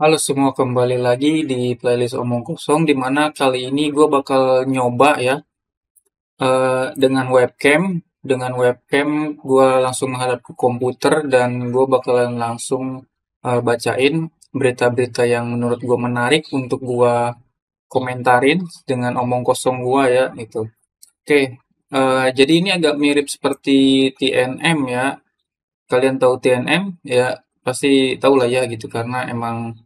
Halo semua, kembali lagi di playlist Omong Kosong, di mana kali ini gue bakal nyoba ya, dengan webcam. Dengan webcam gue langsung menghadap ke komputer dan gue bakalan langsung bacain berita-berita yang menurut gue menarik untuk gue komentarin dengan omong kosong gue ya itu. Oke, jadi ini agak mirip seperti TNM ya. Kalian tahu TNM ya, pasti tahu lah ya gitu, karena emang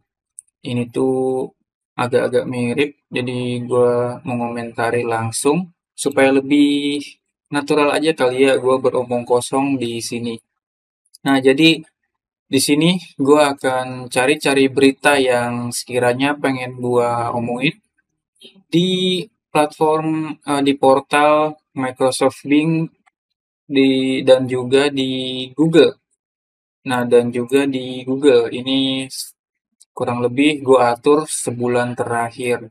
ini tuh agak-agak mirip, jadi gue mau ngomentari langsung supaya lebih natural aja kali ya gue beromong kosong di sini. Nah, jadi di sini gue akan cari-cari berita yang sekiranya pengen gue omongin di platform, di portal Microsoft Bing, dan juga di Google. Nah, dan juga di Google ini kurang lebih gue atur sebulan terakhir.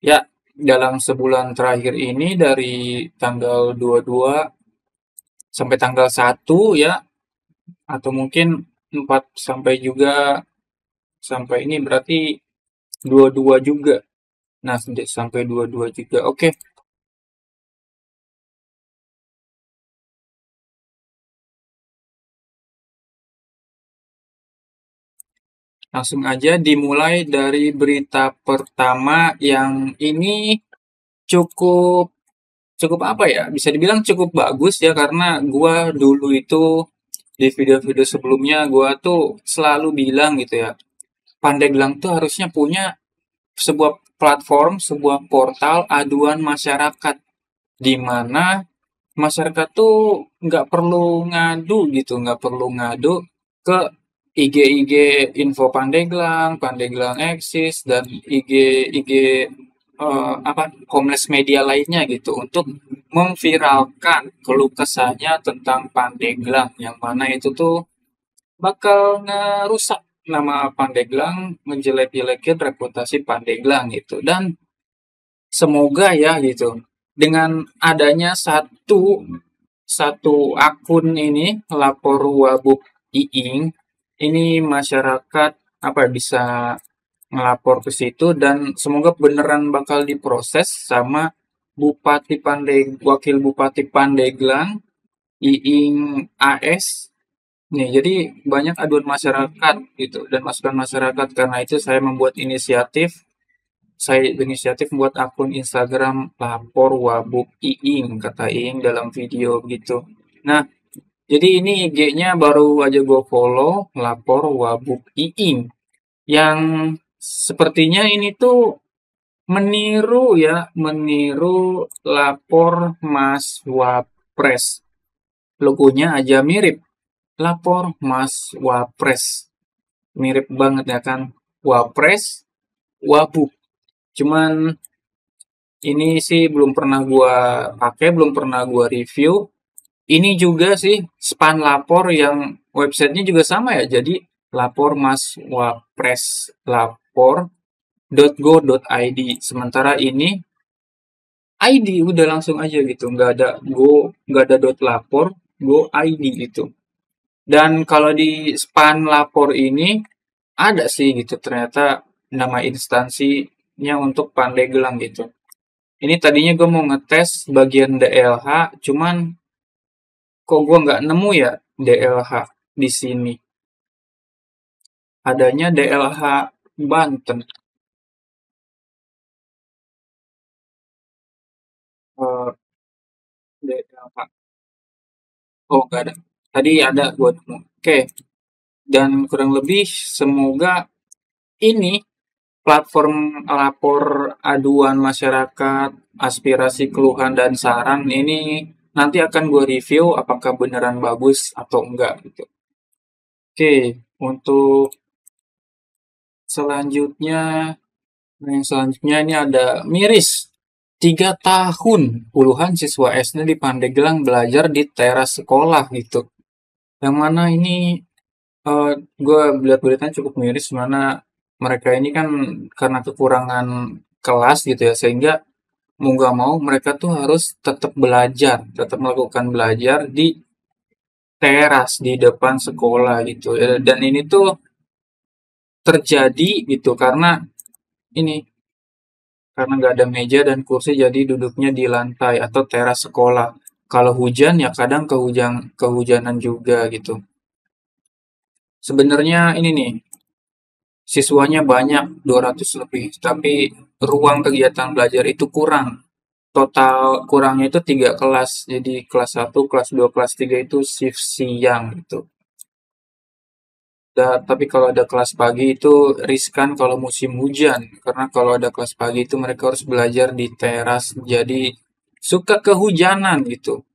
Ya, dalam sebulan terakhir ini dari tanggal 22 sampai tanggal 1 ya, atau mungkin 4 sampai juga sampai ini berarti 22 juga. Nah, sampai 22 juga. Oke, langsung aja dimulai dari berita pertama yang ini cukup cukup apa ya? Bisa dibilang cukup bagus ya, karena gua dulu itu di video-video sebelumnya gua tuh selalu bilang gitu ya, Pandeglang tuh harusnya punya sebuah platform, sebuah portal aduan masyarakat, di mana masyarakat tuh nggak perlu ngadu gitu, nggak perlu ngadu ke IG-IG info Pandeglang, Pandeglang eksis, dan IG apa homeless media lainnya gitu untuk memviralkan keluh kesahnya tentang Pandeglang, yang mana itu tuh bakal ngerusak nama Pandeglang, menjelek-jelekin reputasi Pandeglang gitu. Dan semoga ya gitu, dengan adanya satu satu akun ini, lapor Wabub Iing, ini masyarakat apa bisa ngelapor ke situ, dan semoga beneran bakal diproses sama Wakil Bupati Pandeglang, Iing AS. Nih, jadi banyak aduan masyarakat gitu dan masukan masyarakat. Karena itu saya berinisiatif membuat akun Instagram lapor Wabub Iing, kata Iing dalam video gitu. Nah, jadi ini IG-nya baru aja gue follow, lapor Wabub Iing, yang sepertinya ini tuh meniru lapor Mas Wapres. Logonya aja mirip, lapor Mas Wapres. Mirip banget ya kan, Wapres, Wabub. Cuman ini sih belum pernah gua pakai, belum pernah gua review. Ini juga sih span lapor yang websitenya juga sama ya. Jadi lapor Mas Wapres, lapor.go.id. Sementara ini ID udah langsung aja gitu, nggak ada dot lapor, go ID gitu. Dan kalau di span lapor ini ada sih gitu, ternyata nama instansinya untuk Pandeglang gitu. Ini tadinya gue mau ngetes bagian DLH, cuman kok gue nggak nemu ya DLH di sini. Adanya DLH Banten. Eh, DLH. Oh, nggak ada. Tadi ada gue nemu. Oke. Dan kurang lebih semoga ini platform lapor aduan masyarakat, aspirasi, keluhan, dan saran ini nanti akan gue review apakah beneran bagus atau enggak gitu. Oke, untuk selanjutnya, yang selanjutnya ini ada miris. 3 tahun puluhan siswa SD di Pandeglang belajar di teras sekolah gitu. Yang mana ini gue lihat beritanya cukup miris, mana mereka ini kan karena kekurangan kelas gitu ya, sehingga mau nggak mau mereka tuh harus tetap belajar, tetap melakukan belajar di teras di depan sekolah gitu ya. Dan ini tuh terjadi gitu ini karena nggak ada meja dan kursi jadi duduknya di lantai atau teras sekolah. Kalau hujan ya kadang kehujanan juga gitu. Sebenarnya ini nih, siswanya banyak 200 lebih, tapi ruang kegiatan belajar itu kurang. Total kurangnya itu 3 kelas. Jadi kelas 1, kelas 2, kelas 3 itu shift siang gitu. Tapi kalau ada kelas pagi itu riskan kalau musim hujan, karena kalau ada kelas pagi itu mereka harus belajar di teras, jadi suka kehujanan gitu.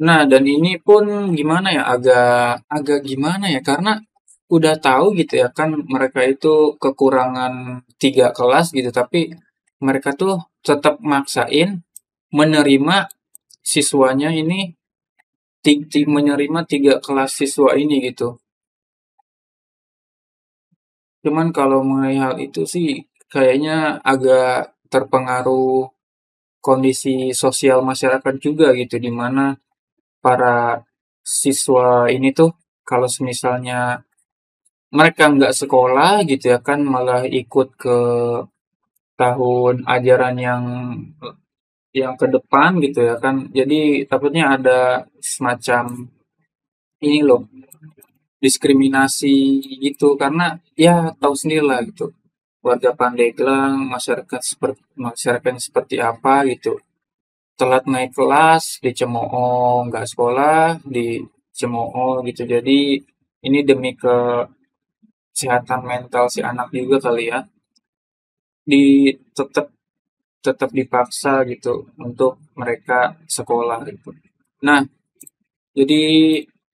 Nah, dan ini pun gimana ya, agak agak gimana ya, karena udah tahu gitu ya kan mereka itu kekurangan 3 kelas gitu, tapi mereka tuh tetap maksain menerima siswanya ini, menerima 3 kelas siswa ini gitu. Cuman kalau mengenai hal itu sih kayaknya agak terpengaruh kondisi sosial masyarakat juga gitu, di mana para siswa ini tuh kalau misalnya mereka nggak sekolah gitu ya kan malah ikut ke tahun ajaran yang ke depan gitu ya kan. Jadi takutnya ada semacam ini loh, diskriminasi gitu karena ya tahu sendiri lah gitu. Warga Pandeglang, masyarakatnya seperti apa gitu. Telat naik kelas, dicemooh, nggak sekolah, dicemooh gitu. Jadi ini demi kesehatan mental si anak juga kali ya. Tetap tetap dipaksa gitu untuk mereka sekolah gitu. Nah, jadi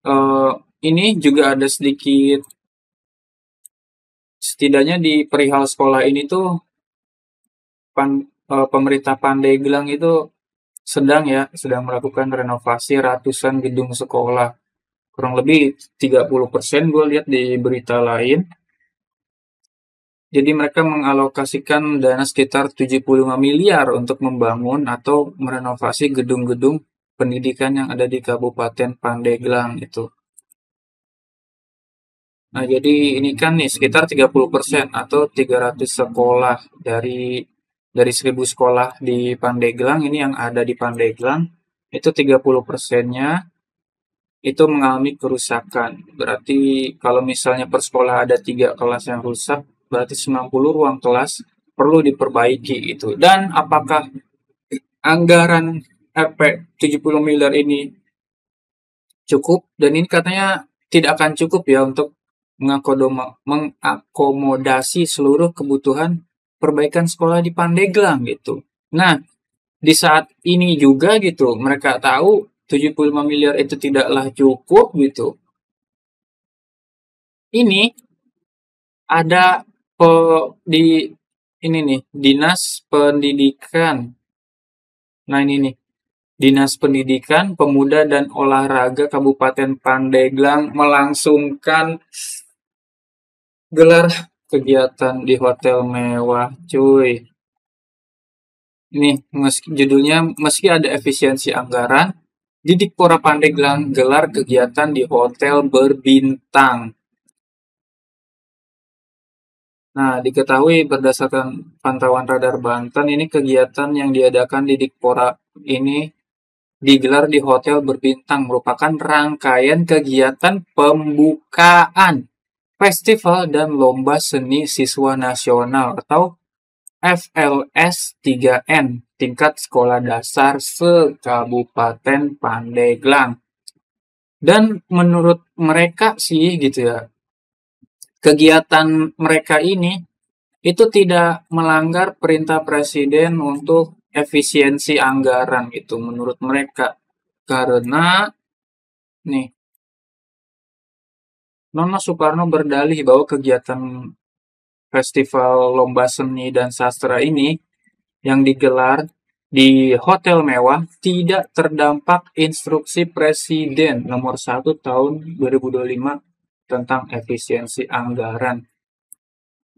eh, ini juga ada sedikit, setidaknya di perihal sekolah ini tuh pemerintah Pandeglang itu sedang melakukan renovasi ratusan gedung sekolah. Kurang lebih 30% gue lihat di berita lain. Jadi mereka mengalokasikan dana sekitar 75 miliar untuk membangun atau merenovasi gedung-gedung pendidikan yang ada di Kabupaten Pandeglang itu. Nah, jadi ini kan nih sekitar 30% atau 300 sekolah dari 1.000 sekolah di Pandeglang ini yang ada di Pandeglang itu 30%-nya itu mengalami kerusakan. Berarti kalau misalnya per sekolah ada 3 kelas yang rusak, berarti 90 ruang kelas perlu diperbaiki itu. Dan apakah anggaran RP 70 miliar ini cukup? Dan ini katanya tidak akan cukup ya untuk mengakomodasi seluruh kebutuhan perbaikan sekolah di Pandeglang gitu. Nah, di saat ini juga gitu, mereka tahu 75 miliar itu tidaklah cukup gitu. Ini ada di ini nih, Dinas Pendidikan. Nah, ini nih, Dinas Pendidikan, Pemuda dan Olahraga Kabupaten Pandeglang melangsungkan gelar kegiatan di hotel mewah, cuy. Ini judulnya meski ada efisiensi anggaran, Didikpora Pandeglang gelar kegiatan di hotel berbintang. Nah, diketahui berdasarkan pantauan radar Banten, ini kegiatan yang diadakan di Dikpora ini digelar di hotel berbintang, merupakan rangkaian kegiatan pembukaan festival dan lomba seni siswa nasional atau FLS 3N, tingkat sekolah dasar se-Kabupaten Pandeglang. Dan menurut mereka sih gitu ya, kegiatan mereka ini itu tidak melanggar perintah presiden untuk efisiensi anggaran gitu menurut mereka. Karena nih, Nono Soekarno berdalih bahwa kegiatan festival lomba seni dan sastra ini yang digelar di hotel mewah tidak terdampak instruksi Presiden nomor 1 tahun 2025 tentang efisiensi anggaran.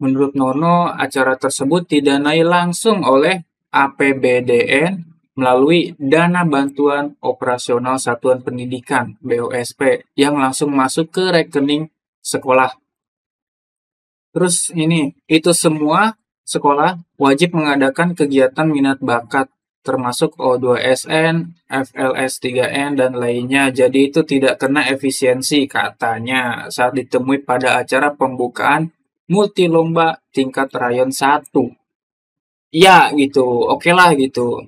Menurut Nono, acara tersebut didanai langsung oleh APBDN melalui Dana Bantuan Operasional Satuan Pendidikan (BOSP) yang langsung masuk ke rekening sekolah. Terus ini, itu semua sekolah wajib mengadakan kegiatan minat bakat termasuk O2SN, FLS3N, dan lainnya. Jadi itu tidak kena efisiensi katanya saat ditemui pada acara pembukaan multi lomba tingkat rayon 1. Ya gitu, oke lah gitu.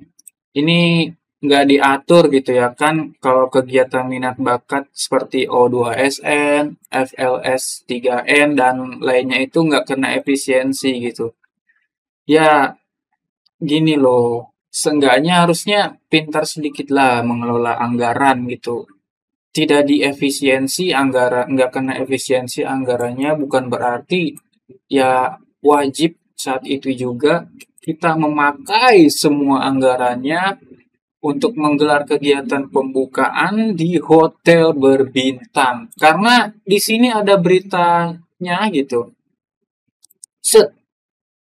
Ini nggak diatur gitu ya kan kalau kegiatan minat bakat seperti O2SN, FLS3N, dan lainnya itu nggak kena efisiensi gitu. Ya gini loh, seenggaknya harusnya pintar sedikit lah mengelola anggaran gitu. Tidak diefisiensi anggaran, nggak kena efisiensi anggarannya bukan berarti ya wajib saat itu juga kita memakai semua anggarannya untuk menggelar kegiatan pembukaan di hotel berbintang. Karena di sini ada beritanya gitu.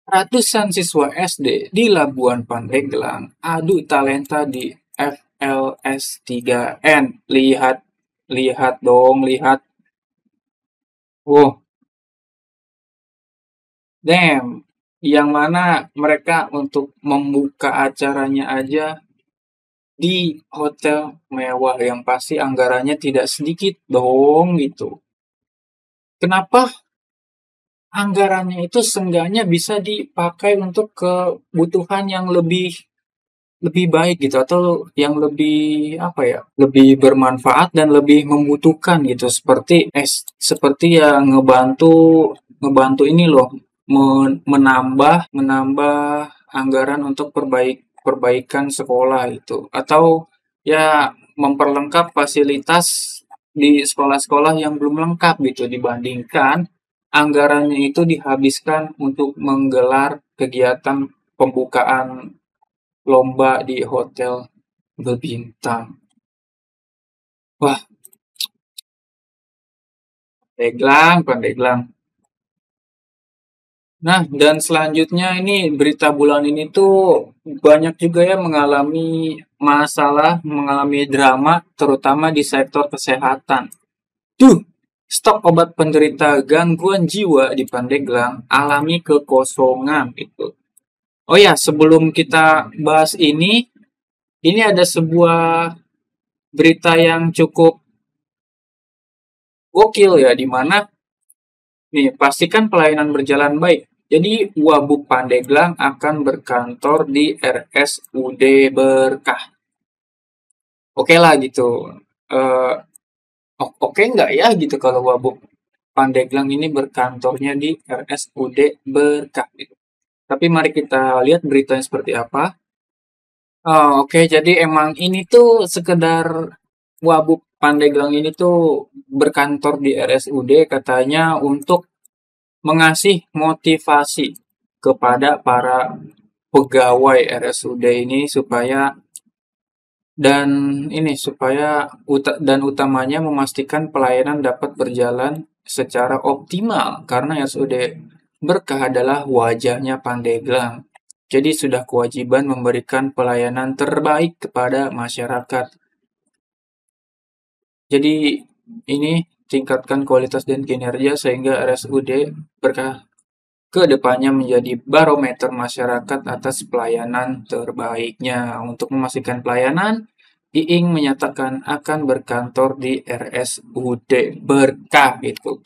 Ratusan siswa SD di Labuan Pandeglang adu talenta di FLS3N. Lihat, lihat dong, lihat. Wow, damn. Yang mana mereka untuk membuka acaranya aja di hotel mewah yang pasti anggarannya tidak sedikit dong gitu. Kenapa anggarannya itu seenggaknya bisa dipakai untuk kebutuhan yang lebih lebih baik gitu atau yang lebih apa ya lebih bermanfaat dan lebih membutuhkan gitu seperti yang ngebantu ngebantu ini loh menambah menambah anggaran untuk perbaikan sekolah itu atau ya memperlengkap fasilitas di sekolah-sekolah yang belum lengkap gitu dibandingkan anggarannya itu dihabiskan untuk menggelar kegiatan pembukaan lomba di hotel berbintang. Wah, Pandeglang, Pandeglang. Nah, dan selanjutnya ini berita bulan ini tuh banyak juga ya mengalami masalah, mengalami drama, terutama di sektor kesehatan. Tuh, stok obat penderita gangguan jiwa di Pandeglang alami kekosongan itu. Oh ya, sebelum kita bahas ini ada sebuah berita yang cukup gokil ya, di mana nih, pastikan pelayanan berjalan baik. Jadi, Wabub Pandeglang akan berkantor di RSUD Berkah. Oke lah gitu. Eh, oke nggak ya gitu kalau Wabub Pandeglang ini berkantornya di RSUD Berkah gitu. Tapi mari kita lihat beritanya seperti apa. Oh, oke, jadi emang ini tuh sekedar Wabub Pandeglang ini tuh berkantor di RSUD katanya untuk mengasih motivasi kepada para pegawai RSUD ini dan dan utamanya memastikan pelayanan dapat berjalan secara optimal karena RSUD Berkah adalah wajahnya Pandeglang. Jadi sudah kewajiban memberikan pelayanan terbaik kepada masyarakat. Jadi ini tingkatkan kualitas dan kinerja sehingga RSUD Berkah ke depannya menjadi barometer masyarakat atas pelayanan terbaiknya. Untuk memastikan pelayanan, Iing menyatakan akan berkantor di RSUD Berkah gitu.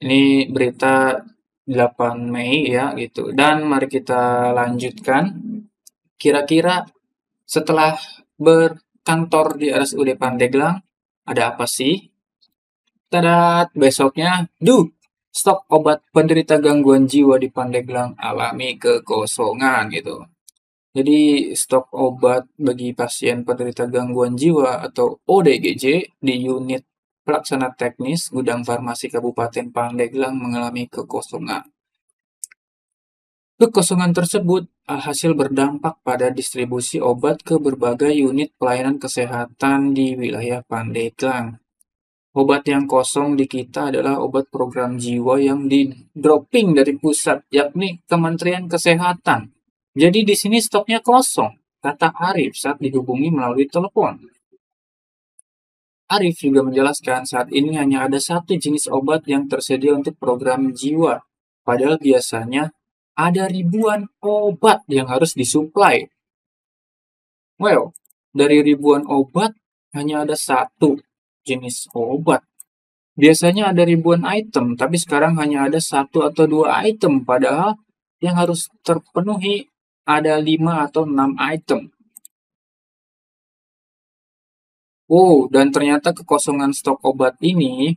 Ini berita 8 Mei ya gitu. Dan mari kita lanjutkan. Kira-kira setelah berkantor di RSUD Pandeglang, ada apa sih? Tadat, besoknya, stok obat penderita gangguan jiwa di Pandeglang alami kekosongan gitu. Jadi stok obat bagi pasien penderita gangguan jiwa atau ODGJ di unit pelaksana teknis Gudang Farmasi Kabupaten Pandeglang mengalami kekosongan. Kekosongan tersebut hasil berdampak pada distribusi obat ke berbagai unit pelayanan kesehatan di wilayah Pandeglang. Obat yang kosong di kita adalah obat program jiwa yang di dropping dari pusat, yakni Kementerian Kesehatan. Jadi di sini stoknya kosong, kata Arif saat dihubungi melalui telepon. Arif juga menjelaskan saat ini hanya ada satu jenis obat yang tersedia untuk program jiwa. Padahal biasanya ada ribuan obat yang harus disuplai. Well, dari ribuan obat hanya ada satu jenis obat. Biasanya ada ribuan item, tapi sekarang hanya ada satu atau dua item. Padahal yang harus terpenuhi ada 5 atau 6 item. Oh, dan ternyata kekosongan stok obat ini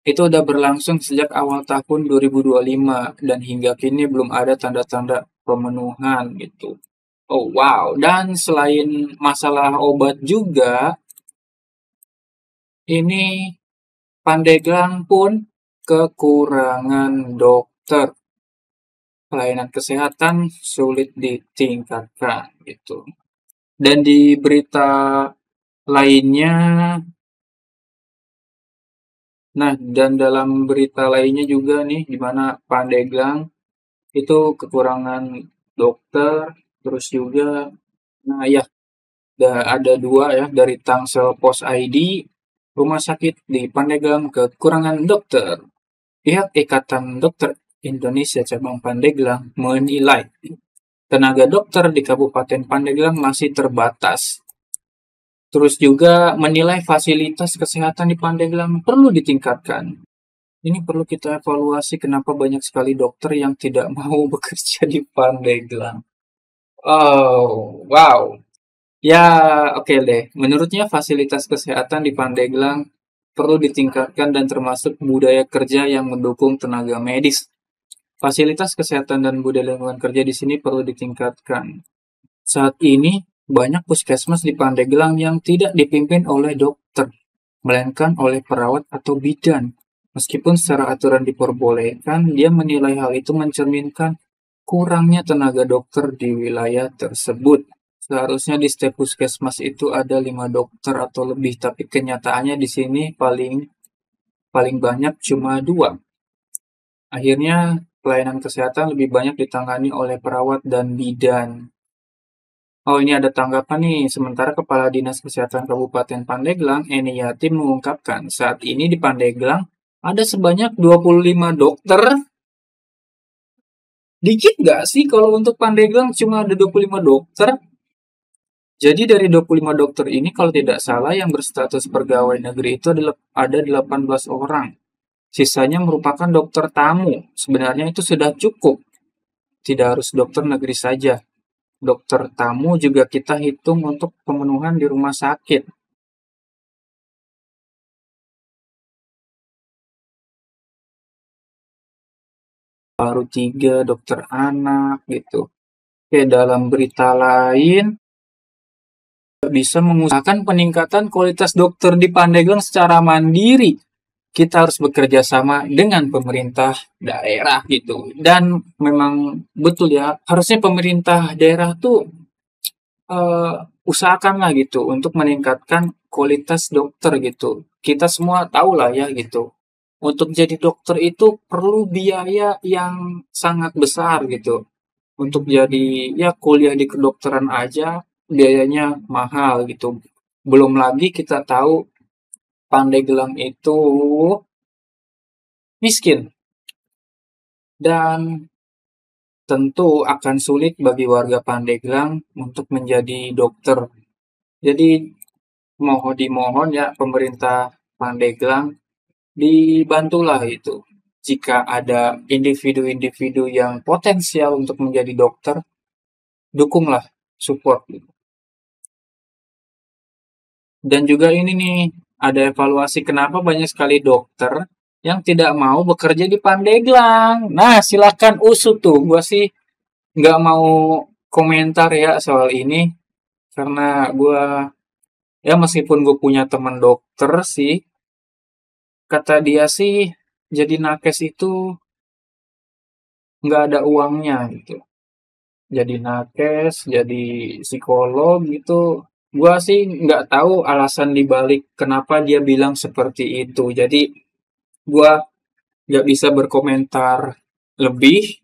itu udah berlangsung sejak awal tahun 2025 dan hingga kini belum ada tanda-tanda pemenuhan gitu. Oh wow, dan selain masalah obat juga, ini Pandeglang pun kekurangan dokter. Pelayanan kesehatan sulit ditingkatkan gitu. Dan di berita lainnya, dan dalam berita lainnya juga nih, di mana Pandeglang itu kekurangan dokter, terus juga, nah ya, ada dua ya dari Tangsel Pos ID, rumah sakit di Pandeglang kekurangan dokter. Pihak Ikatan Dokter Indonesia Cabang Pandeglang menilai tenaga dokter di Kabupaten Pandeglang masih terbatas. Terus juga menilai fasilitas kesehatan di Pandeglang perlu ditingkatkan. Ini perlu kita evaluasi kenapa banyak sekali dokter yang tidak mau bekerja di Pandeglang. Oh, wow. Ya, oke deh. Menurutnya fasilitas kesehatan di Pandeglang perlu ditingkatkan dan termasuk budaya kerja yang mendukung tenaga medis. Fasilitas kesehatan dan budaya lingkungan kerja di sini perlu ditingkatkan. Saat ini, banyak puskesmas di Pandeglang yang tidak dipimpin oleh dokter, melainkan oleh perawat atau bidan. Meskipun secara aturan diperbolehkan, dia menilai hal itu mencerminkan kurangnya tenaga dokter di wilayah tersebut. Seharusnya di setiap puskesmas itu ada 5 dokter atau lebih, tapi kenyataannya di sini paling banyak cuma 2. Akhirnya, pelayanan kesehatan lebih banyak ditangani oleh perawat dan bidan. Oh, ini ada tanggapan nih. Sementara Kepala Dinas Kesehatan Kabupaten Pandeglang, Eni Yatim mengungkapkan, saat ini di Pandeglang ada sebanyak 25 dokter. Dikit nggak sih kalau untuk Pandeglang cuma ada 25 dokter? Jadi dari 25 dokter ini kalau tidak salah yang berstatus pegawai negeri itu ada 18 orang. Sisanya merupakan dokter tamu. Sebenarnya itu sudah cukup. Tidak harus dokter negeri saja. Dokter tamu juga kita hitung untuk pemenuhan di rumah sakit. Baru 3 dokter anak gitu. Oke, dalam berita lain, bisa mengusahakan peningkatan kualitas dokter di Pandeglang secara mandiri. Kita harus bekerja sama dengan pemerintah daerah gitu. Dan memang betul ya, harusnya pemerintah daerah tuh uh, usahakanlah gitu untuk meningkatkan kualitas dokter gitu. Kita semua tahu lah ya gitu. Untuk jadi dokter itu perlu biaya yang sangat besar gitu. Untuk jadi ya kuliah di kedokteran aja biayanya mahal gitu. Belum lagi kita tahu Pandeglang itu miskin dan tentu akan sulit bagi warga Pandeglang untuk menjadi dokter. Jadi mohon dimohon ya pemerintah Pandeglang dibantulah itu. Jika ada individu-individu yang potensial untuk menjadi dokter, dukunglah, support. Dan juga ini nih, ada evaluasi kenapa banyak sekali dokter yang tidak mau bekerja di Pandeglang. Nah, silakan usut tuh. Gua sih nggak mau komentar ya soal ini, karena gua ya meskipun gue punya teman dokter sih, kata dia sih jadi nakes itu nggak ada uangnya gitu. Jadi nakes, jadi psikolog gitu. Gua sih nggak tahu alasan dibalik kenapa dia bilang seperti itu. Jadi gua nggak bisa berkomentar lebih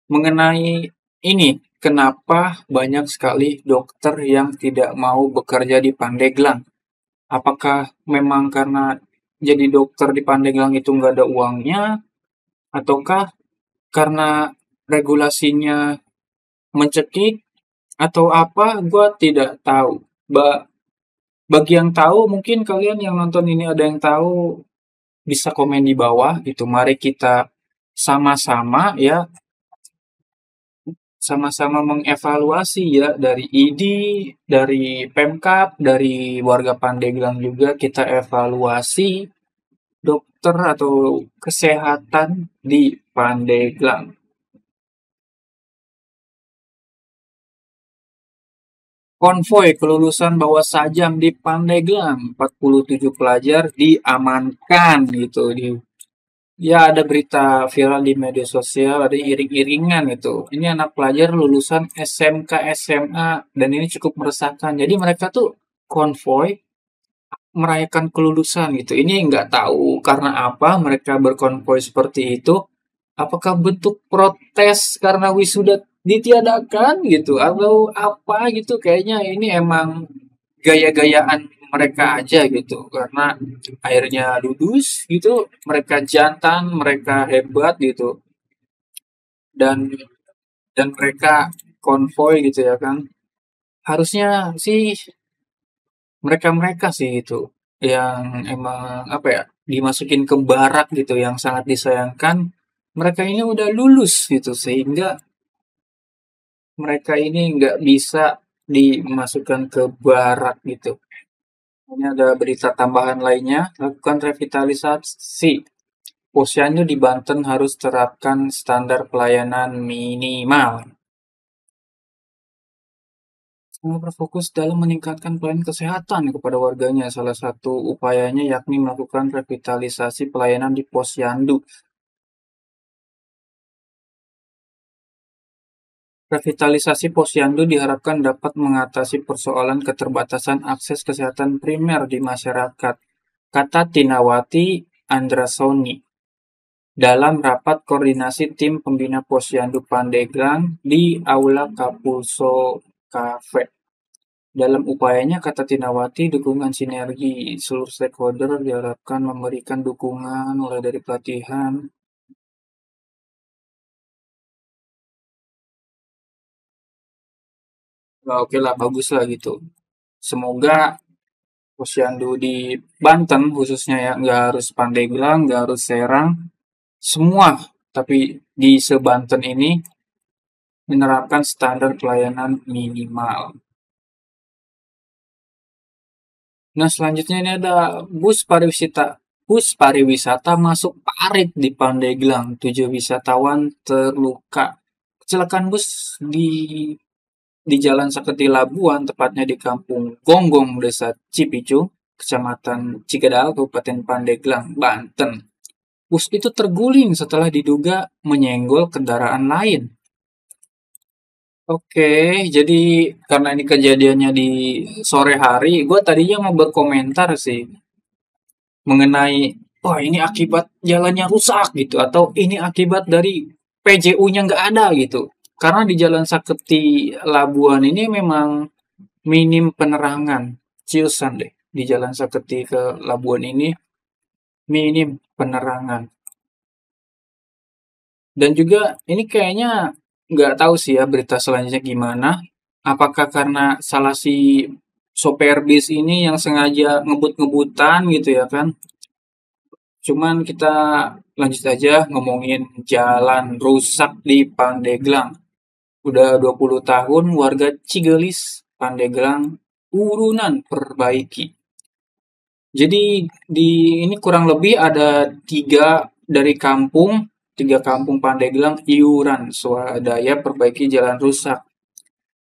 mengenai ini. Kenapa banyak sekali dokter yang tidak mau bekerja di Pandeglang? Apakah memang karena jadi dokter di Pandeglang itu nggak ada uangnya, ataukah karena regulasinya mencekik, atau apa? Gua tidak tahu. Bagi yang tahu, mungkin kalian yang nonton ini ada yang tahu, bisa komen di bawah gitu. Mari kita sama-sama ya, sama-sama mengevaluasi ya, dari ID, dari Pemkab, dari warga Pandeglang juga kita evaluasi dokter atau kesehatan di Pandeglang. Konvoi kelulusan bawah sajam di Pandeglang, 47 pelajar diamankan gitu. Ya, ada berita viral di media sosial, ada iring-iringan gitu. Ini anak pelajar lulusan SMK SMA dan ini cukup meresahkan. Jadi mereka tuh konvoi merayakan kelulusan gitu. Ini nggak tahu karena apa mereka berkonvoi seperti itu. Apakah bentuk protes karena wisuda ditiadakan gitu atau apa gitu? Kayaknya ini emang gaya-gayaan mereka aja gitu. Karena akhirnya lulus gitu, mereka jantan, mereka hebat gitu. Dan mereka konvoy gitu ya kan. Harusnya sih mereka-mereka sih itu yang emang apa ya, dimasukin ke barak gitu, yang sangat disayangkan. Mereka ini udah lulus gitu sehingga mereka ini nggak bisa dimasukkan ke barak gitu. Ini ada berita tambahan lainnya, lakukan revitalisasi. Posyandu di Banten harus terapkan standar pelayanan minimal. Semua berfokus dalam meningkatkan pelayanan kesehatan kepada warganya. Salah satu upayanya yakni melakukan revitalisasi pelayanan di posyandu. Revitalisasi posyandu diharapkan dapat mengatasi persoalan keterbatasan akses kesehatan primer di masyarakat, kata Tinawati Andrasoni dalam rapat koordinasi tim pembina posyandu Pandeglang di Aula Kapulso Cafe. Dalam upayanya, kata Tinawati, dukungan sinergi seluruh stakeholder diharapkan memberikan dukungan mulai dari pelatihan. Nah, oke lah, bagus lah gitu. Semoga posyandu di Banten khususnya ya, nggak harus Pandeglang, nggak harus Serang, semua. Tapi di sebanten ini menerapkan standar pelayanan minimal. Nah, selanjutnya ini ada bus pariwisata masuk parit di Pandeglang. 7 wisatawan terluka. Kecelakaan bus di Jalan Saketi Labuan, tepatnya di Kampung Gonggong, Desa Cipicu, Kecamatan Cikedal, Kabupaten Pandeglang, Banten. Bus itu terguling setelah diduga menyenggol kendaraan lain. Oke, jadi karena ini kejadiannya di sore hari, gue tadinya mau berkomentar sih mengenai, wah ini akibat jalannya rusak gitu, atau ini akibat dari PJU-nya nggak ada gitu. Karena di Jalan Saketi Labuan ini memang minim penerangan, ciusan deh. Di Jalan Saketi ke Labuan ini minim penerangan. Dan juga ini kayaknya nggak tahu sih ya berita selanjutnya gimana. Apakah karena salah si sopir bis ini yang sengaja ngebut-ngebutan gitu ya kan. Cuman kita lanjut aja ngomongin jalan rusak di Pandeglang. Udah 20 tahun warga Cigelis, Pandeglang, urunan perbaiki. Jadi di ini kurang lebih ada tiga kampung Pandeglang iuran swadaya perbaiki jalan rusak.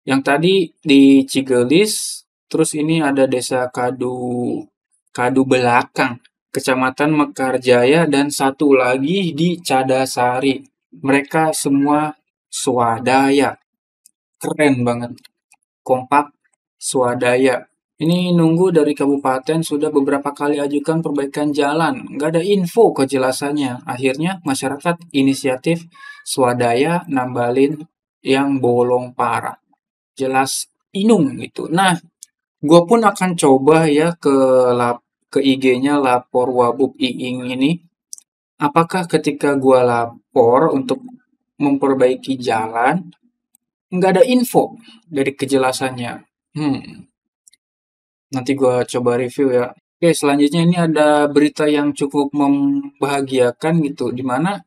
Yang tadi di Cigelis, terus ini ada desa Kadu Belakang, Kecamatan Mekarjaya, dan satu lagi di Cadasari. Mereka semua swadaya. Keren banget. Kompak swadaya. Ini nunggu dari kabupaten sudah beberapa kali ajukan perbaikan jalan. Nggak ada info kejelasannya. Akhirnya masyarakat inisiatif swadaya nambalin yang bolong parah. Jelas inung gitu. Nah, Gue pun akan coba ya ke IG-nya lapor Wabub Iing ini. Apakah ketika gue lapor untuk memperbaiki jalan, nggak ada info dari kejelasannya? Nanti gue coba review ya. Oke, selanjutnya ini ada berita yang cukup membahagiakan gitu, di mana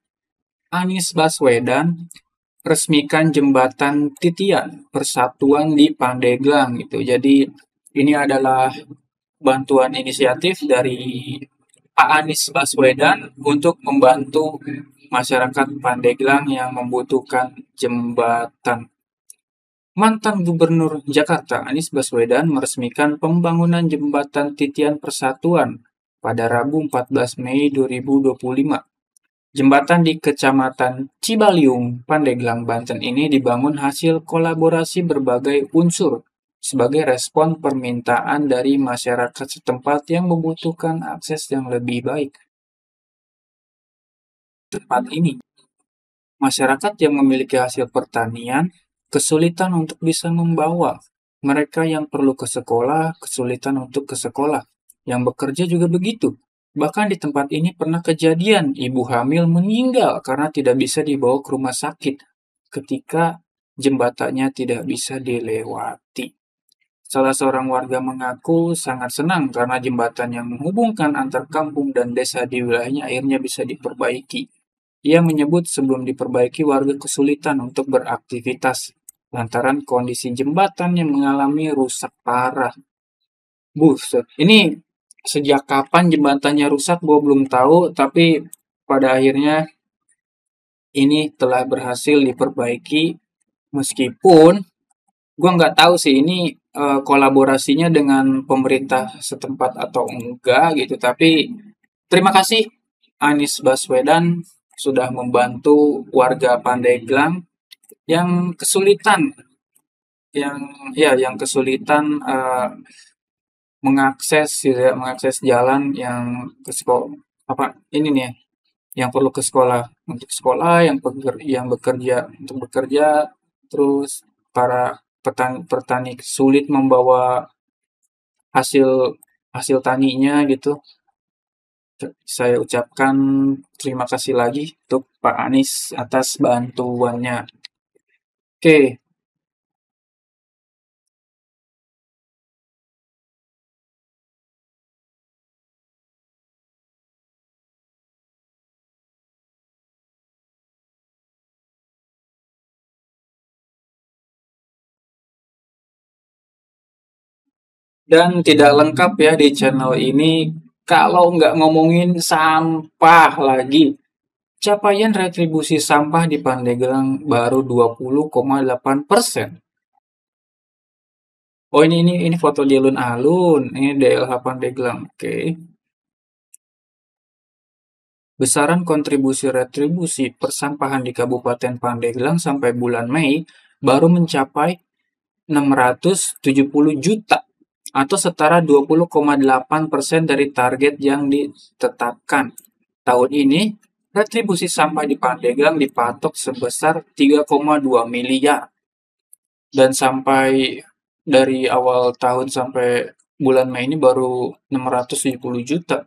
Anies Baswedan resmikan jembatan titian persatuan di Pandeglang gitu. Jadi ini adalah bantuan inisiatif dari Pak Anies Baswedan untuk membantu masyarakat Pandeglang yang membutuhkan jembatan. Mantan Gubernur Jakarta Anies Baswedan meresmikan pembangunan jembatan titian persatuan pada Rabu 14 Mei 2025. Jembatan di Kecamatan Cibaliung, Pandeglang, Banten ini dibangun hasil kolaborasi berbagai unsur sebagai respon permintaan dari masyarakat setempat yang membutuhkan akses yang lebih baik. Tempat ini, masyarakat yang memiliki hasil pertanian kesulitan untuk bisa membawa. Mereka yang perlu ke sekolah, kesulitan untuk ke sekolah. Yang bekerja juga begitu. Bahkan di tempat ini pernah kejadian ibu hamil meninggal karena tidak bisa dibawa ke rumah sakit ketika jembatannya tidak bisa dilewati. Salah seorang warga mengaku sangat senang karena jembatan yang menghubungkan antar kampung dan desa di wilayahnya akhirnya bisa diperbaiki. Ia menyebut sebelum diperbaiki warga kesulitan untuk beraktivitas lantaran kondisi jembatan yang mengalami rusak parah. Buset, ini sejak kapan jembatannya rusak gue belum tahu, tapi pada akhirnya ini telah berhasil diperbaiki meskipun gue nggak tahu sih ini kolaborasinya dengan pemerintah setempat atau enggak gitu, tapi terima kasih Anies Baswedan sudah membantu warga Pandeglang yang kesulitan yang yang kesulitan mengakses gitu ya, mengakses jalan yang ke sekolah apa ini nih ya, yang perlu ke sekolah untuk sekolah yang bekerja untuk bekerja, terus para petani sulit membawa hasil hasil taninya gitu. Saya ucapkan terima kasih lagi untuk Pak Anies atas bantuannya. Oke, dan tidak lengkap ya di channel ini kalau nggak ngomongin sampah lagi. Capaian retribusi sampah di Pandeglang baru 20,8%. Oh ini foto di alun-alun. Ini DLH Pandeglang. Oke. Besaran kontribusi retribusi persampahan di Kabupaten Pandeglang sampai bulan Mei baru mencapai 670 juta atau setara 20,8% dari target yang ditetapkan. Tahun ini, retribusi sampah di Pandeglang dipatok sebesar 3,2 miliar. Dan sampai dari awal tahun sampai bulan Mei ini baru 670 juta.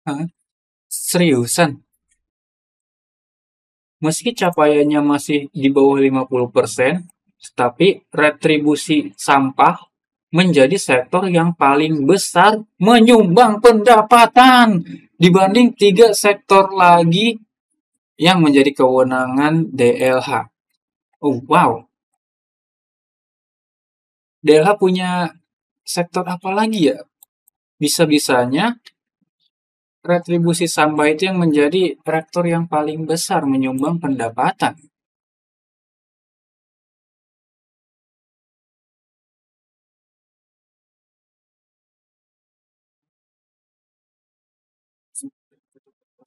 Hah? Seriusan? Meski capaiannya masih di bawah 50%, tetapi retribusi sampah menjadi sektor yang paling besar menyumbang pendapatan dibanding tiga sektor lagi yang menjadi kewenangan DLH. Oh wow, DLH punya sektor apa lagi ya? Bisa-bisanya retribusi sampah itu yang menjadi rektor yang paling besar menyumbang pendapatan.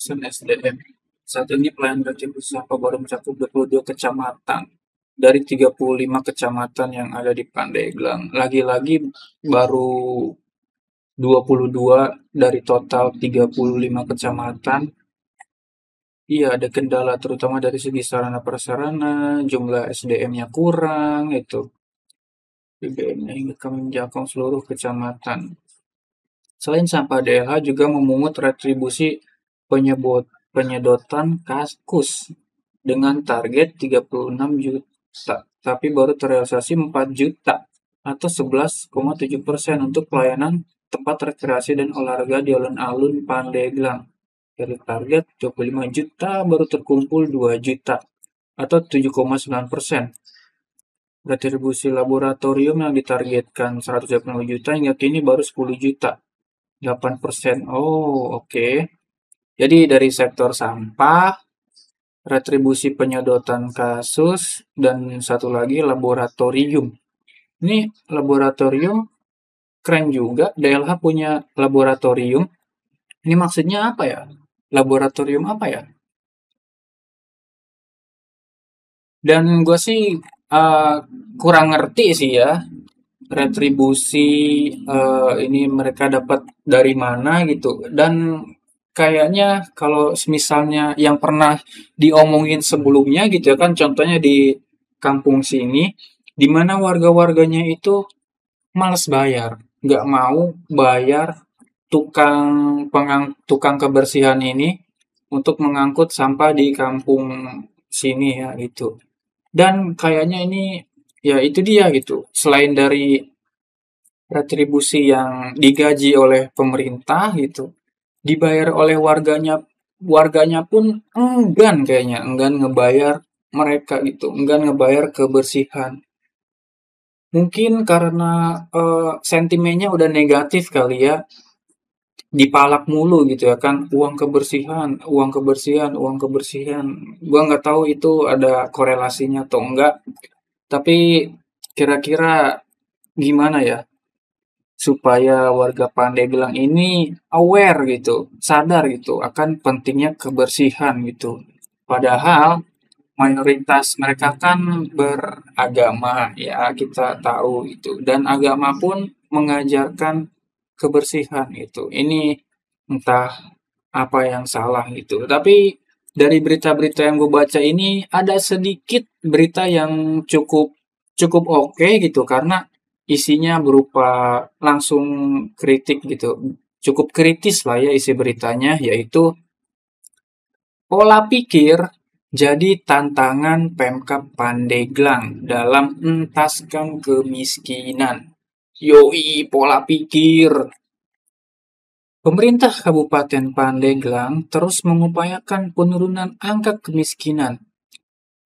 SDM. Saat ini pelayanan retribusi sampah baru mencakup 22 kecamatan dari 35 kecamatan yang ada di Pandeglang. Lagi-lagi baru 22 dari total 35 kecamatan Iya, ada kendala terutama dari segi sarana prasarana, jumlah SDM-nya kurang, itu BBM-nya hingga kami menjangkau seluruh kecamatan. Selain sampah, DLH juga memungut retribusi penyedotan kaskus dengan target 36 juta, tapi baru terrealisasi 4 juta atau 11,7% untuk pelayanan tempat rekreasi dan olahraga di alun-alun Pandeglang. Dari target 25 juta baru terkumpul 2 juta atau 7,9%. Retribusi laboratorium yang ditargetkan 180 juta hingga kini baru 10 juta, 8%. Oh, oke. Jadi dari sektor sampah, retribusi penyedotan kasus, dan satu lagi laboratorium. Ini laboratorium keren juga, DLH punya laboratorium. Ini maksudnya apa ya? Laboratorium apa ya? Dan gue sih uh, kurang ngerti sih ya, retribusi ini mereka dapat dari mana gitu. Dan kayaknya kalau misalnya yang pernah diomongin sebelumnya gitu ya kan, contohnya di kampung sini, di mana warga-warganya itu males bayar, nggak mau bayar tukang kebersihan ini untuk mengangkut sampah di kampung sini ya gitu. Dan kayaknya ini ya itu dia gitu. Selain dari retribusi yang digaji oleh pemerintah gitu, dibayar oleh warganya, warganya pun enggan ngebayar mereka gitu, enggan ngebayar kebersihan. Mungkin karena sentimennya udah negatif kali ya, dipalak mulu gitu ya kan, uang kebersihan, uang kebersihan, uang kebersihan. Gua nggak tahu itu ada korelasinya atau enggak, tapi kira-kira gimana ya supaya warga Pandeglang ini aware gitu, sadar gitu akan pentingnya kebersihan gitu. Padahal mayoritas mereka kan beragama ya, kita tahu itu, dan agama pun mengajarkan kebersihan itu. Ini entah apa yang salah gitu. Tapi dari berita-berita yang gue baca ini ada sedikit berita yang cukup cukup oke gitu, karena isinya berupa langsung kritik gitu. Cukup kritis lah ya isi beritanya, yaitu pola pikir jadi tantangan Pemkab Pandeglang dalam entaskan kemiskinan. Yoi, pola pikir. Pemerintah Kabupaten Pandeglang terus mengupayakan penurunan angka kemiskinan.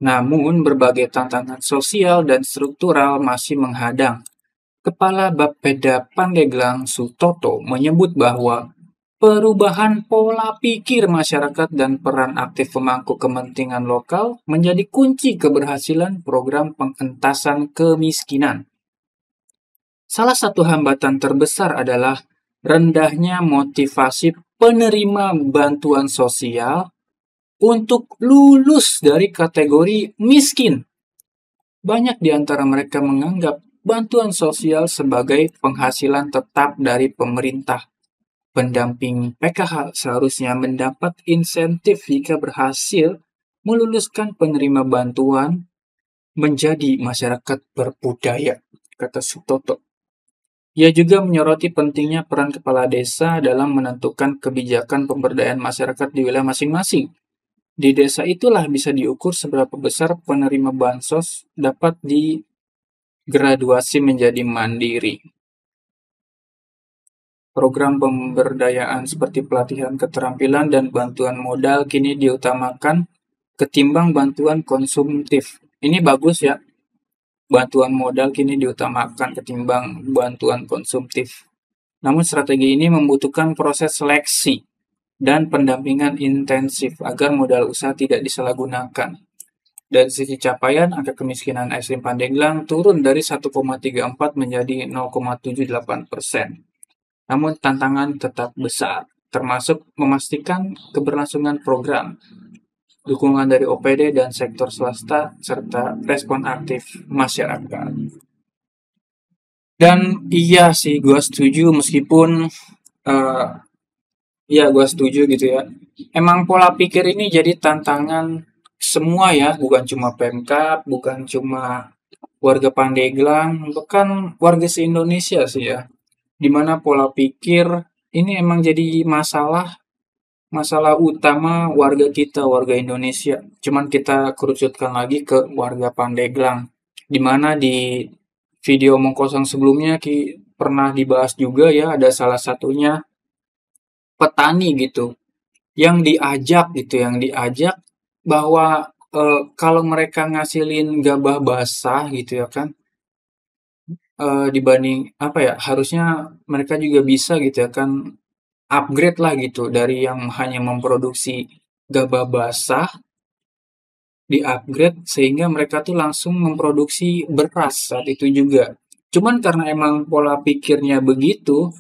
Namun, berbagai tantangan sosial dan struktural masih menghadang. Kepala Bapeda Pandeglang Sutoto menyebut bahwa perubahan pola pikir masyarakat dan peran aktif pemangku kepentingan lokal menjadi kunci keberhasilan program pengentasan kemiskinan. Salah satu hambatan terbesar adalah rendahnya motivasi penerima bantuan sosial untuk lulus dari kategori miskin. Banyak di antara mereka menganggap bantuan sosial sebagai penghasilan tetap dari pemerintah. Pendamping PKH seharusnya mendapat insentif jika berhasil meluluskan penerima bantuan menjadi masyarakat berbudaya, kata Sutoto. Ia juga menyoroti pentingnya peran kepala desa dalam menentukan kebijakan pemberdayaan masyarakat di wilayah masing-masing. Di desa itulah bisa diukur seberapa besar penerima bansos dapat digraduasi menjadi mandiri. Program pemberdayaan seperti pelatihan keterampilan dan bantuan modal kini diutamakan ketimbang bantuan konsumtif. Ini bagus ya, bantuan modal kini diutamakan ketimbang bantuan konsumtif. Namun strategi ini membutuhkan proses seleksi dan pendampingan intensif agar modal usaha tidak disalahgunakan. Dari sisi capaian, angka kemiskinan ekstrim Pandeglang turun dari 1,34 menjadi 0,78%. Namun tantangan tetap besar, termasuk memastikan keberlangsungan program, dukungan dari OPD dan sektor swasta, serta respon aktif masyarakat. Dan iya sih, gue setuju meskipun uh, Iya, gua setuju gitu ya. Emang pola pikir ini jadi tantangan semua ya, bukan cuma Pemkab, bukan cuma warga Pandeglang, bahkan warga se-Indonesia sih ya. Di mana pola pikir ini emang jadi masalah utama warga kita, warga Indonesia. Cuman kita kerucutkan lagi ke warga Pandeglang. Di mana di video omong kosong sebelumnya pernah dibahas juga ya, ada salah satunya petani gitu yang diajak bahwa kalau mereka ngasilin gabah basah gitu ya kan, dibanding apa ya, harusnya mereka juga bisa gitu ya kan upgrade lah gitu dari yang hanya memproduksi gabah basah, di-upgrade sehingga mereka tuh langsung memproduksi beras saat itu juga. Cuman karena emang pola pikirnya begitu,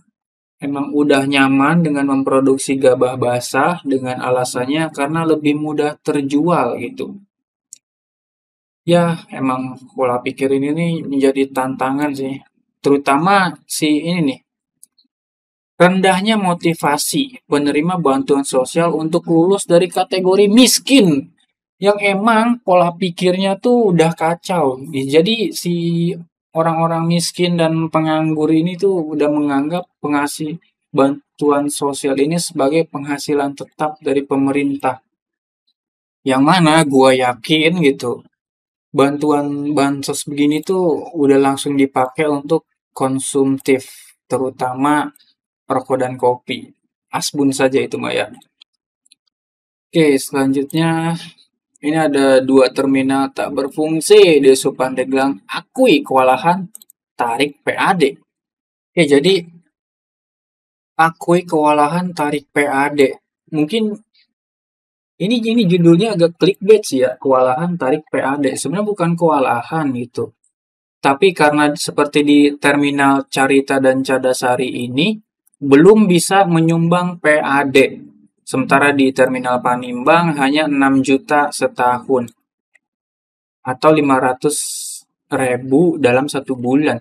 emang udah nyaman dengan memproduksi gabah basah dengan alasannya karena lebih mudah terjual gitu. Ya, emang pola pikir ini nih menjadi tantangan sih. Terutama si ini nih, rendahnya motivasi penerima bantuan sosial untuk lulus dari kategori miskin. Yang emang pola pikirnya tuh udah kacau. Jadi si orang-orang miskin dan penganggur ini tuh udah menganggap pengasih bantuan sosial ini sebagai penghasilan tetap dari pemerintah. Yang mana gua yakin gitu, bantuan bansos begini tuh udah langsung dipakai untuk konsumtif, terutama rokok dan kopi. Asbun saja itu Maya. Oke, selanjutnya ini ada dua terminal tak berfungsi di Supandeglang. Akui kewalahan tarik PAD. Oke, jadi akui kewalahan tarik PAD. Mungkin ini judulnya agak clickbait sih ya, kewalahan tarik PAD. Sebenarnya bukan kewalahan gitu. Tapi karena seperti di terminal Carita dan Cadasari ini belum bisa menyumbang PAD. Sementara di terminal Panimbang hanya 6 juta setahun atau 500.000 dalam satu bulan.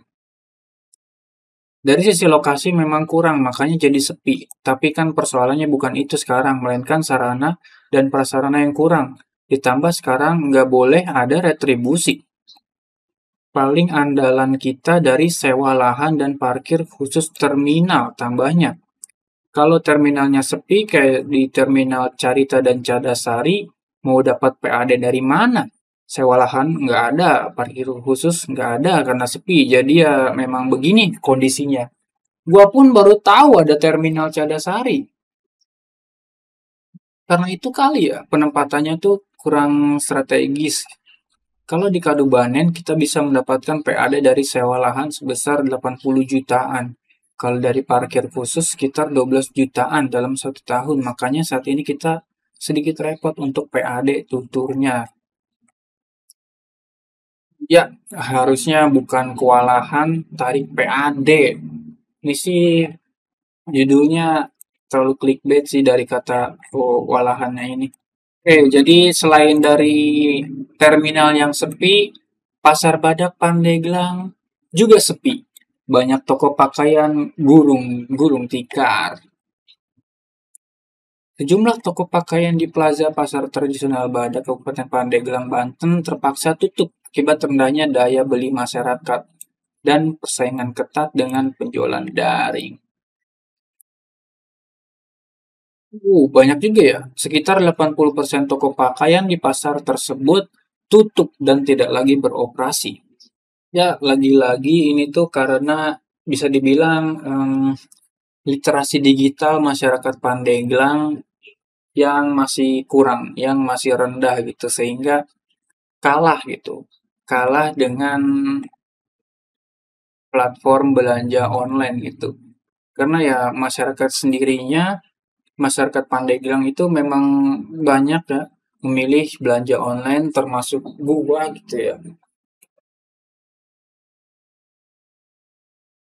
Dari sisi lokasi memang kurang, makanya jadi sepi. Tapi kan persoalannya bukan itu sekarang, melainkan sarana dan prasarana yang kurang. Ditambah sekarang nggak boleh ada retribusi. Paling andalan kita dari sewa lahan dan parkir khusus terminal tambahnya. Kalau terminalnya sepi kayak di terminal Carita dan Cadasari, mau dapat PAD dari mana? Sewa lahan nggak ada, parkir khusus nggak ada karena sepi. Jadi ya memang begini kondisinya. Gua pun baru tahu ada terminal Cadasari. Karena itu kali ya penempatannya tuh kurang strategis. Kalau di Kadubanen kita bisa mendapatkan PAD dari sewa lahan sebesar 80 jutaan. Kalau dari parkir khusus sekitar 12 jutaan dalam satu tahun. Makanya saat ini kita sedikit repot untuk PAD tuturnya. Ya, harusnya bukan kewalahan tarik PAD. Ini sih judulnya terlalu clickbait sih dari kata kewalahannya ini. Jadi selain dari terminal yang sepi, Pasar Badak Pandeglang juga sepi. Banyak toko pakaian gulung tikar. Sejumlah toko pakaian di Plaza Pasar Tradisional Badak Kabupaten Pandeglang, Banten terpaksa tutup akibat rendahnya daya beli masyarakat dan persaingan ketat dengan penjualan daring. Banyak juga ya. Sekitar 80% toko pakaian di pasar tersebut tutup dan tidak lagi beroperasi. Ya, lagi-lagi ini tuh karena bisa dibilang literasi digital masyarakat Pandeglang yang masih kurang, yang masih rendah gitu, sehingga kalah gitu. Kalah dengan platform belanja online gitu. Karena ya masyarakat sendirinya, masyarakat Pandeglang itu memang banyak ya memilih belanja online termasuk gua gitu ya.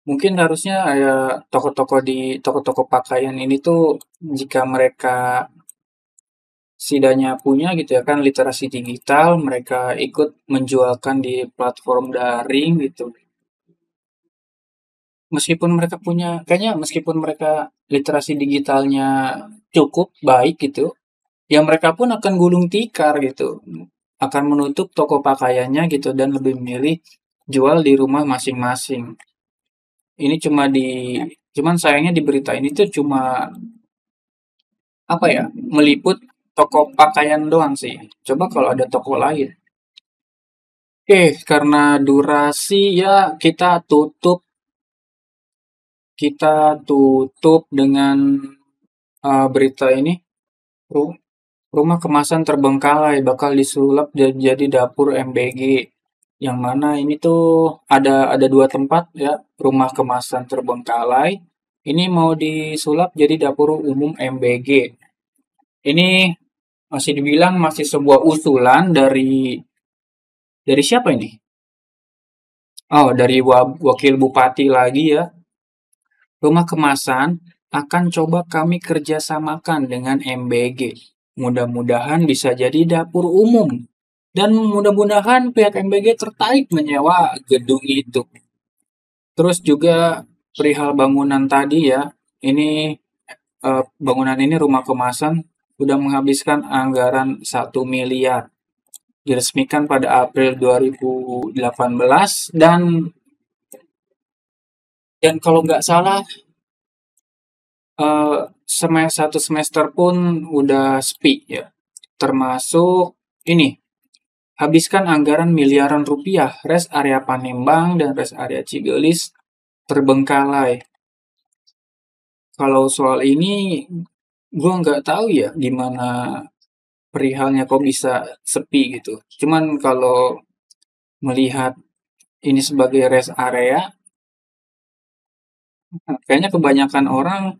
Mungkin harusnya ya toko-toko pakaian ini tuh jika mereka setidaknya punya gitu ya kan literasi digital, mereka ikut menjualkan di platform daring gitu. meskipun mereka punya kayaknya meskipun mereka literasi digitalnya cukup baik gitu, ya mereka pun akan gulung tikar gitu, akan menutup toko pakaiannya gitu dan lebih memilih jual di rumah masing-masing. Ini cuman sayangnya di berita ini tuh cuma apa ya, meliput toko pakaian doang sih. Coba kalau ada toko lain. Oke, karena durasi ya kita tutup dengan berita ini. Ru- Rumah kemasan terbengkalai bakal disulap jadi dapur MBG. Yang mana ini tuh ada dua tempat ya, rumah kemasan terbengkalai. Ini mau disulap jadi dapur umum MBG. Ini masih dibilang masih sebuah usulan dari siapa ini? Oh, dari wakil bupati lagi ya. Rumah kemasan akan coba kami kerjasamakan dengan MBG. Mudah-mudahan bisa jadi dapur umum. Dan mudah-mudahan pihak MBG tertarik menyewa gedung itu. Terus juga perihal bangunan tadi ya, ini bangunan ini rumah kemasan sudah menghabiskan anggaran 1 miliar. Diresmikan pada April 2018 dan kalau nggak salah satu semester pun udah sepi ya. Termasuk ini, habiskan anggaran miliaran rupiah, res area Panembang dan res area Cigelis terbengkalai. Kalau soal ini, gue nggak tahu ya gimana perihalnya kok bisa sepi gitu. Cuman kalau melihat ini sebagai rest area, kayaknya kebanyakan orang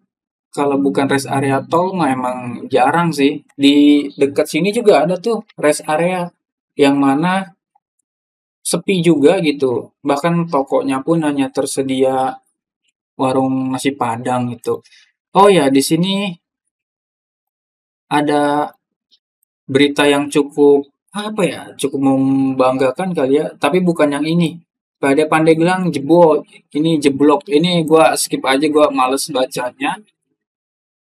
kalau bukan rest area tol mah emang jarang sih. Di dekat sini juga ada tuh rest area yang mana sepi juga gitu. Bahkan tokonya pun hanya tersedia warung nasi Padang gitu. Oh ya, di sini ada berita yang cukup apa ya, cukup membanggakan kali ya, tapi bukan yang ini. Pada Pandeglang jebol, ini jeblok, ini gua skip aja, gua males bacanya.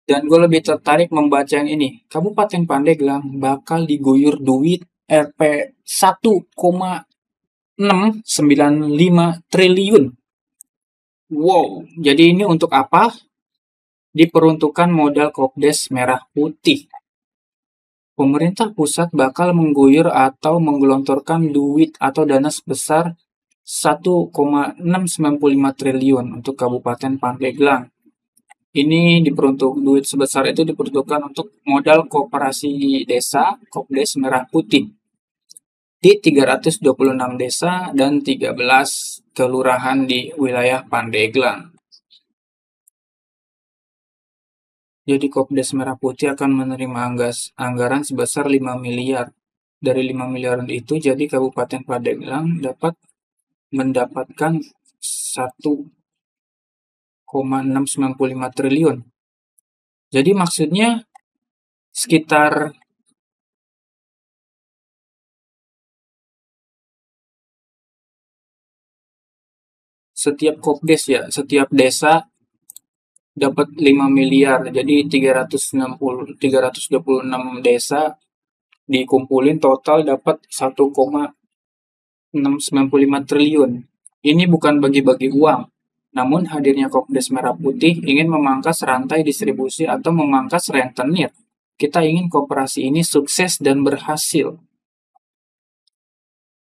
Dan gue lebih tertarik membaca yang ini. Kabupaten Pandeglang bakal diguyur duit Rp 1,695 triliun. Wow, jadi ini untuk apa? Diperuntukkan modal Kopdes Merah Putih. Pemerintah pusat bakal mengguyur atau menggelontorkan duit atau dana sebesar 1,695 triliun untuk Kabupaten Pandeglang. Ini duit sebesar itu diperuntukkan untuk modal koperasi desa Kopdes Merah Putih di 326 desa dan 13 kelurahan di wilayah Pandeglang. Jadi Kopdes Merah Putih akan menerima anggaran sebesar 5 miliar. Dari 5 miliar itu jadi Kabupaten Pandeglang dapat mendapatkan 1,695 triliun. Jadi maksudnya sekitar setiap kopdes ya, setiap desa dapat 5 miliar. Jadi 326 desa dikumpulin total dapat 1,695 triliun. Ini bukan bagi-bagi uang, namun hadirnya Kopdes Merah Putih ingin memangkas rantai distribusi atau memangkas rentenir. Kita ingin koperasi ini sukses dan berhasil.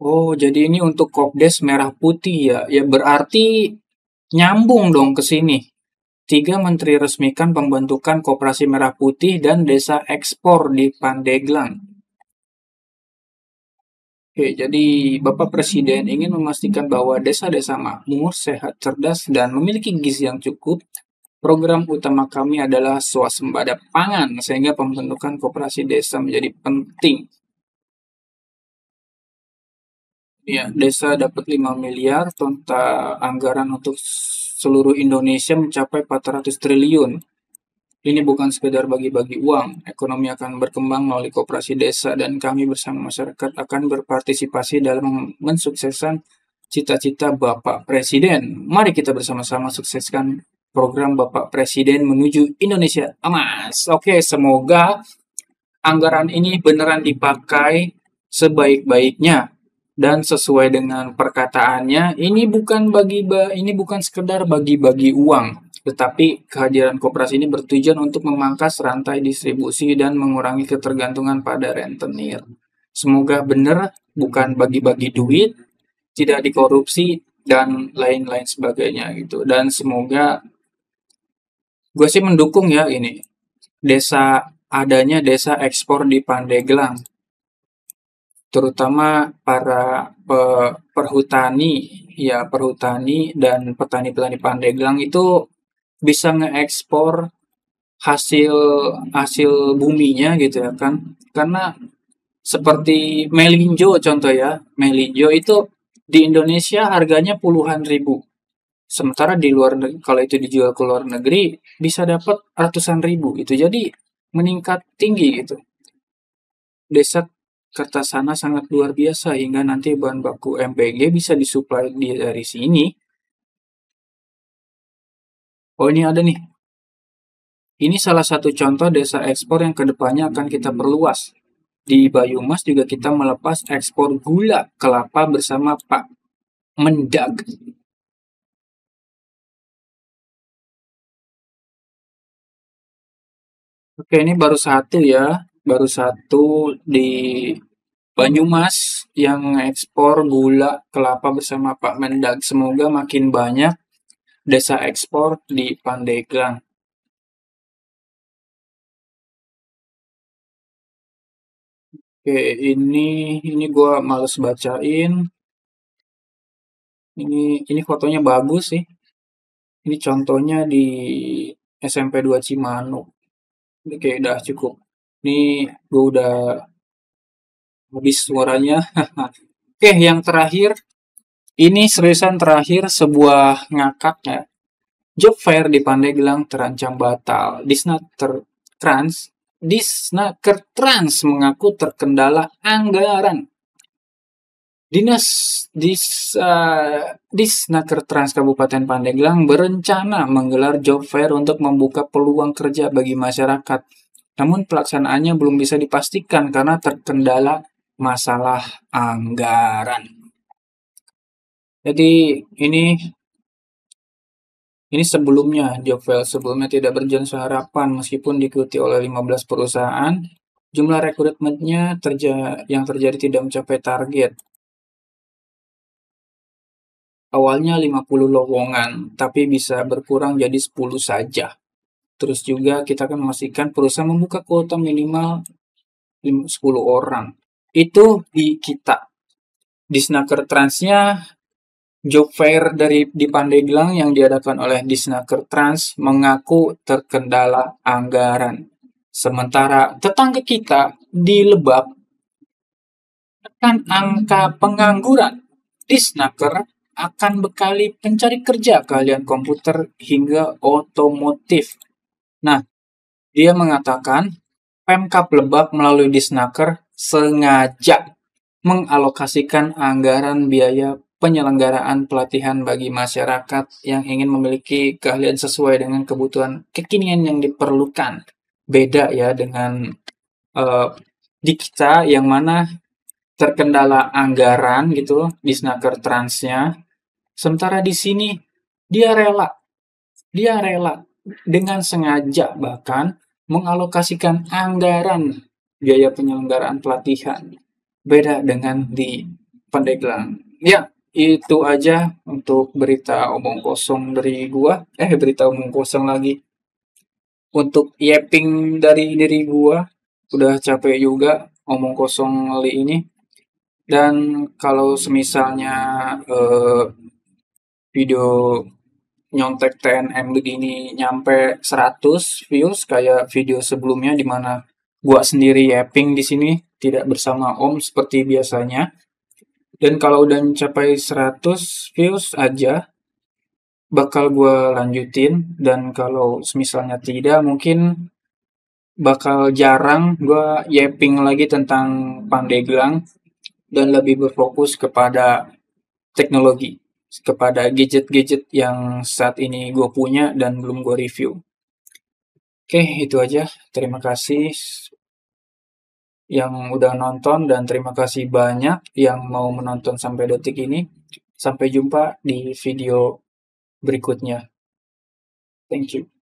Oh, jadi ini untuk Kopdes Merah Putih ya. Ya berarti nyambung dong ke sini. 3 menteri resmikan pembentukan Koperasi Merah Putih dan Desa Ekspor di Pandeglang. Oke, jadi Bapak Presiden ingin memastikan bahwa desa-desa makmur, sehat, cerdas, dan memiliki gizi yang cukup. Program utama kami adalah swasembada pangan, sehingga pembentukan koperasi desa menjadi penting. Ya, desa dapat 5 miliar, total anggaran untuk seluruh Indonesia mencapai 400 triliun. Ini bukan sekedar bagi-bagi uang, ekonomi akan berkembang melalui koperasi desa dan kami bersama masyarakat akan berpartisipasi dalam mensukseskan cita-cita Bapak Presiden. Mari kita bersama-sama sukseskan program Bapak Presiden menuju Indonesia Emas. Oke, semoga anggaran ini beneran dipakai sebaik-baiknya dan sesuai dengan perkataannya. Ini bukan sekedar bagi-bagi uang, tetapi kehadiran koperasi ini bertujuan untuk memangkas rantai distribusi dan mengurangi ketergantungan pada rentenir. Semoga benar, bukan bagi-bagi duit, tidak dikorupsi dan lain-lain sebagainya gitu. Dan semoga gue sih mendukung ya ini adanya desa ekspor di Pandeglang, terutama para perhutani, ya perhutani dan petani-petani Pandeglang itu bisa ngeekspor hasil hasil buminya gitu ya kan, karena seperti melinjo contoh ya, melinjo itu di Indonesia harganya puluhan ribu, sementara di luar negeri kalau itu dijual ke luar negeri bisa dapat ratusan ribu gitu, jadi meningkat tinggi gitu. Desa Kertasana sangat luar biasa hingga nanti bahan baku MPG bisa disuplai dari sini. Oh, ini ada nih. Ini salah satu contoh desa ekspor yang kedepannya akan kita perluas. Di Banyumas juga kita melepas ekspor gula kelapa bersama Pak Mendag. Oke, ini baru satu ya. Baru satu di Banyumas yang ekspor gula kelapa bersama Pak Mendag. Semoga makin banyak desa ekspor di Pandeglang. Oke, ini gua males bacain. Ini fotonya bagus sih. Ini contohnya di SMP 2 Cimanuk. Oke, udah cukup. Ini gua udah habis suaranya. Oke, yang terakhir, ini seriusan terakhir sebuah ngakak ya. Job fair di Pandeglang terancam batal. Disnaker Trans mengaku terkendala anggaran. Dinas Disnaker Trans Kabupaten Pandeglang berencana menggelar job fair untuk membuka peluang kerja bagi masyarakat. Namun pelaksanaannya belum bisa dipastikan karena terkendala masalah anggaran. Jadi ini sebelumnya, job fair sebelumnya tidak berjalan seharapan meskipun diikuti oleh 15 perusahaan. Jumlah rekrutmennya yang terjadi tidak mencapai target. Awalnya 50 lowongan, tapi bisa berkurang jadi 10 saja. Terus juga kita akan memastikan perusahaan membuka kuota minimal 10 orang. Itu di kita. Di Snaker Transnya, job fair di Pandeglang yang diadakan oleh Disnaker Trans mengaku terkendala anggaran. Sementara tetangga kita di Lebak kan angka pengangguran. Disnaker akan bekali pencari kerja keahlian komputer hingga otomotif. Nah, dia mengatakan Pemkab Lebak melalui Disnaker sengaja mengalokasikan anggaran biaya penyelenggaraan pelatihan bagi masyarakat yang ingin memiliki keahlian sesuai dengan kebutuhan kekinian yang diperlukan. Beda ya dengan di kita yang mana terkendala anggaran gitu di Snaker Transnya. Sementara di sini dia rela dengan sengaja bahkan mengalokasikan anggaran biaya penyelenggaraan pelatihan. Beda dengan di Pandeglang. Ya, itu aja untuk berita omong kosong dari gua. Berita omong kosong lagi. Untuk yapping dari diri gua, udah capek juga omong kosong kali ini. Dan kalau semisalnya video nyontek TNM begini nyampe 100 views kayak video sebelumnya di mana gua sendiri yapping di sini tidak bersama Om seperti biasanya. Dan kalau udah mencapai 100 views aja bakal gua lanjutin, dan kalau misalnya tidak mungkin bakal jarang gua yapping lagi tentang Pandeglang dan lebih berfokus kepada teknologi, kepada gadget-gadget yang saat ini gue punya dan belum gue review. Oke, itu aja. Terima kasih yang udah nonton dan terima kasih banyak yang mau menonton sampai detik ini. Sampai jumpa di video berikutnya. Thank you.